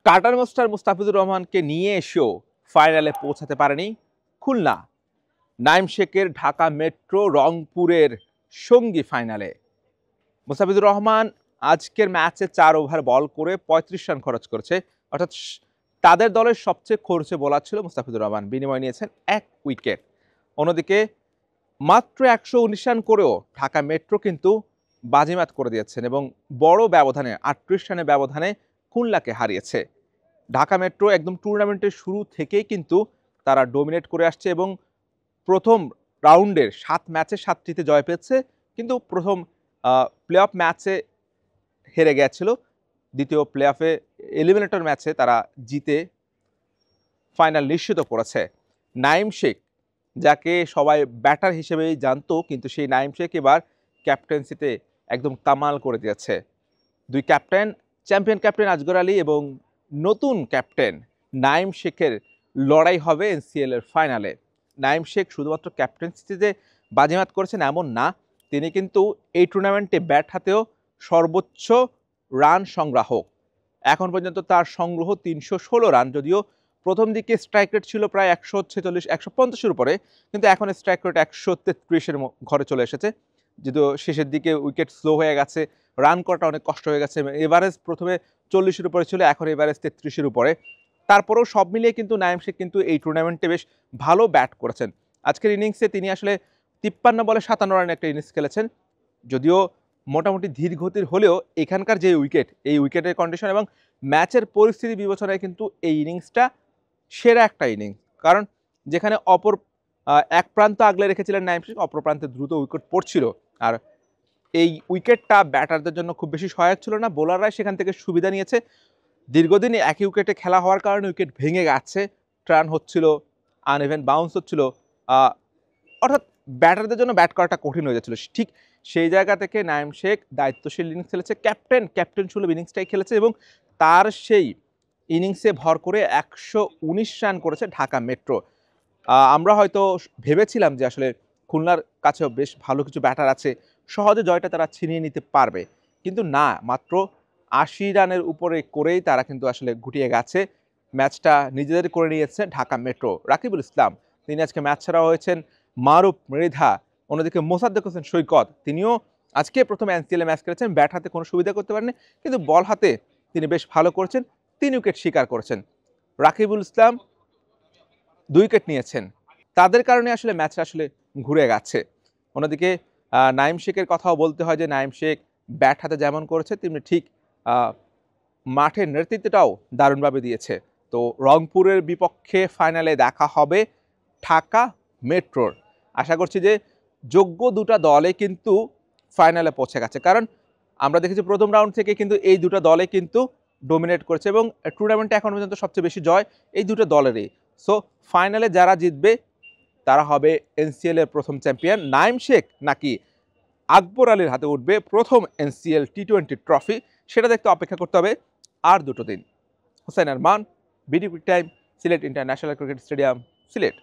Cutter master Mustafizur রহমানকে নিয়ে এসেও ফাইনালে পৌঁছাতে পারেনি খুলনা। নাইম শেখের ঢাকা মেট্রো রংপুরের সঙ্গী ফাইনালে। মুস্তাফিজুর রহমান আজকের ম্যাচে 4 ওভার বল করে 35 রান খরচ করেছে, অর্থাৎ তাদের দলের সবচেয়ে খরচে বোলার ছিল মুস্তাফিজুর রহমান। বিনিময় নিয়েছেন 1 উইকেট। অন্যদিকে মাত্র 119 রান করেও ঢাকা মেট্রো কিন্তু বাজিমাত করে দিয়েছেন এবং বড় ব্যবধানে 38 রানের ব্যবধানে খুলনাকে হারিয়েছে। ঢাকা মেট্রো একদম টুর্নামেন্টের শুরু থেকেই কিন্তু তারা ডোমিনেট করে আসছে এবং প্রথম রাউন্ডের 7 ম্যাচে 7টিতে জয় পেয়েছে, কিন্তু প্রথম প্লে অফ ম্যাচে হেরে গেছিল। দ্বিতীয় প্লে অফে এলিমিনেটর ম্যাচে তারা জিতে ফাইনাল নিশ্চিত করেছে। নাইম শেখ, যাকে সবাই ব্যাটার হিসেবেই জানতো, কিন্তু সেই নাইম শেখ এবার ক্যাপ্টেন্সিতে একদম কামাল করে দিয়েছে। দুই captain, champion captain Asghar Ali এবং নতুন ক্যাপ্টেন নাইম শেখের লড়াই হবে এনসিএল এর ফাইনালে। নাইম শেখ শুধুমাত্র ক্যাপ্টেন্সিতে বাজিমাত করেছেন এমন না, তিনি কিন্তু এই টুর্নামেন্টে ব্যাট হাতেও সর্বোচ্চ রান সংগ্রাহক। এখন পর্যন্ত তার সংগ্রহ 316 রান, যদিও প্রথম দিকে স্ট্রাইক রেট ছিল প্রায় 146 150-এর উপরে, কিন্তু এখন স্ট্রাইক রেট 133-এর ঘরে চলে এসেছে। যদিও শেষের দিকে উইকেট স্লো হয়ে গেছে, রান করাটা অনেক কষ্ট হয়ে গেছে। এভারেজ প্রথমে 40-এর উপরে ছিল, এখন এভারেজ 33-এর উপরে। তারপরেও সব মিলিয়ে কিন্তু নাইম শেখ কিন্তু এই টুর্নামেন্টে বেশ ভালো ব্যাট করেছেন। আজকের ইনিংসে তিনি আসলে 53 বলে 57 রানের একটা ইনিংস খেলেছেন। যদিও মোটামুটি ধীর গতির হলেও এখানকার যে উইকেট, এই উইকেটের কন্ডিশন এবং ম্যাচের পরিস্থিতি বিবেচনায় কিন্তু এই ইনিংসটা সেরা একটা ইনিংস। কারণ যেখানে অপর এক প্রান্ত আগলে রেখেছিলেন নাইম শেখ, অপর প্রান্তে দ্রুত উইকেট পড়ছিল। আর এই উইকেটটা ব্যাটারদের জন্য খুব বেশি সহায়ক ছিল না, বোলাররাই সেখান থেকে সুবিধা নিয়েছে। দীর্ঘদিন একই উইকেটে খেলা হওয়ার কারণে উইকেট ভেঙে গেছে, টার্ন হচ্ছিল, আনইভেন বাউন্স হচ্ছিল, অর্থাৎ ব্যাটারদের জন্য ব্যাট করাটা কঠিন হয়ে যাচ্ছিল। ঠিক সেই জায়গা থেকে নাইম শেখ দায়িত্বশীল ইনিংস খেলেছে, ক্যাপ্টেন সুলভ ইনিংসটাই খেলেছে এবং তার সেই ইনিংসে ভর করে 119 রান করেছে ঢাকা মেট্রো। আমরা হয়তো ভেবেছিলাম যে আসলে খুলনার কাছেও বেশ ভালো কিছু ব্যাটার আছে, সহজে জয়টা তারা ছিনিয়ে নিতে পারবে, কিন্তু না, মাত্র 80 রানের উপরে করেই তারা কিন্তু আসলে গুটিয়ে গেছে। ম্যাচটা নিজেদের করে নিয়েছে ঢাকা মেট্রো। রাকিবুল ইসলাম, তিনি আজকে ম্যাচ ছাড়া হয়েছেন। মারুফ মৃধা, অন্যদিকে মোসাদ্দেক হোসেন সৈকত, তিনিও আজকে প্রথম এনসিএল ম্যাচ খেলেছেন। ব্যাট হাতে কোনো সুবিধা করতে পারেননি, কিন্তু বল হাতে তিনি বেশ ভালো করেছেন, 3 উইকেট শিকার করেছেন। রাকিবুল ইসলাম 2 উইকেট নিয়েছেন, তাদের কারণে আসলে ম্যাচটা আসলে ঘুরে গেছে। অন্যদিকে নাইম শেখের কথাও বলতে হয় যে নাইম শেখ ব্যাট হাতে যেমন করেছে তেমনি ঠিক মাঠের নেতৃত্বটাও দারুণভাবে দিয়েছে। তো রংপুরের বিপক্ষে ফাইনালে দেখা হবে ঢাকা মেট্রোর। আশা করছি যে যোগ্য দুটা দলে কিন্তু ফাইনালে পৌঁছে গেছে, কারণ আমরা দেখেছি প্রথম রাউন্ড থেকে কিন্তু এই দুটো দলে কিন্তু ডোমিনেট করেছে এবং টুর্নামেন্টে এখন পর্যন্ত সবচেয়ে বেশি জয় এই দুটো দলেরই। সো ফাইনালে যারা জিতবে তারা হবে এনসিএল এর প্রথম চ্যাম্পিয়ন। নাইম শেখ নাকি আকবর আলীর হাতে উঠবে প্রথম এনসিএল টি20 ট্রফি, সেটা দেখতে অপেক্ষা করতে হবে আর 2 দিন। Hossain Arman, BD quick time, Sylhet international cricket stadium, Sylhet.